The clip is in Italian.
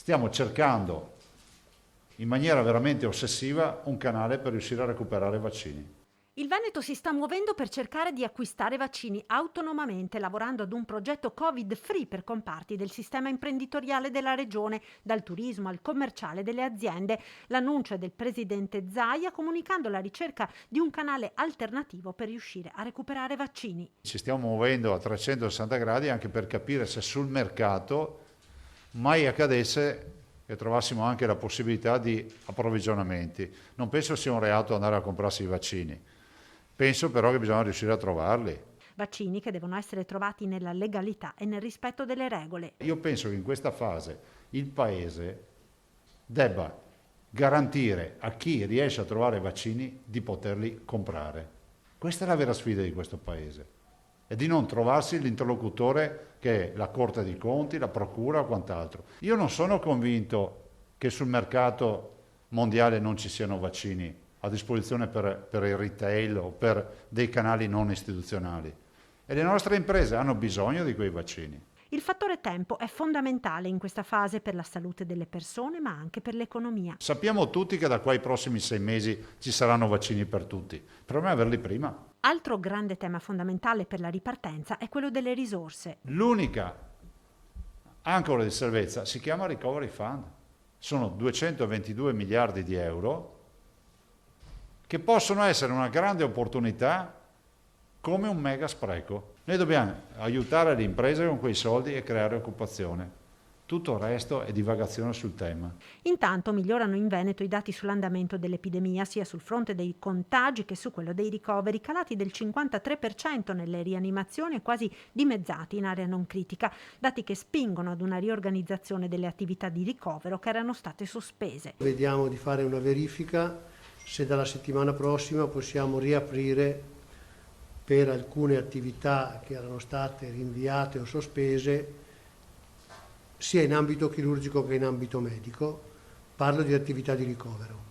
stiamo cercando in maniera veramente ossessiva un canale per riuscire a recuperare vaccini. Il Veneto si sta muovendo per cercare di acquistare vaccini autonomamente, lavorando ad un progetto Covid-free per comparti del sistema imprenditoriale della regione, dal turismo al commerciale delle aziende. L'annuncio è del presidente Zaia, comunicando la ricerca di un canale alternativo per riuscire a recuperare vaccini. Ci stiamo muovendo a 360 gradi anche per capire se sul mercato mai accadesse che trovassimo anche la possibilità di approvvigionamenti. Non penso sia un reato andare a comprarsi i vaccini. Penso però che bisogna riuscire a trovarli. Vaccini che devono essere trovati nella legalità e nel rispetto delle regole. Io penso che in questa fase il Paese debba garantire a chi riesce a trovare vaccini di poterli comprare. Questa è la vera sfida di questo Paese. E di non trovarsi l'interlocutore che è la Corte dei Conti, la Procura o quant'altro. Io non sono convinto che sul mercato mondiale non ci siano vaccini a disposizione per il retail o per dei canali non istituzionali. E le nostre imprese hanno bisogno di quei vaccini. Il fattore tempo è fondamentale in questa fase per la salute delle persone, ma anche per l'economia. Sappiamo tutti che da qua ai prossimi 6 mesi ci saranno vaccini per tutti. Il problema è averli prima. Altro grande tema fondamentale per la ripartenza è quello delle risorse. L'unica ancora di salvezza si chiama Recovery Fund. Sono 222 miliardi di euro che possono essere una grande opportunità come un mega spreco. Noi dobbiamo aiutare le imprese con quei soldi e creare occupazione. Tutto il resto è divagazione sul tema. Intanto migliorano in Veneto i dati sull'andamento dell'epidemia, sia sul fronte dei contagi che su quello dei ricoveri, calati del 53% nelle rianimazioni e quasi dimezzati in area non critica, dati che spingono ad una riorganizzazione delle attività di ricovero che erano state sospese. Vediamo di fare una verifica se dalla settimana prossima possiamo riaprire per alcune attività che erano state rinviate o sospese, sia in ambito chirurgico che in ambito medico. Parlo di attività di ricovero.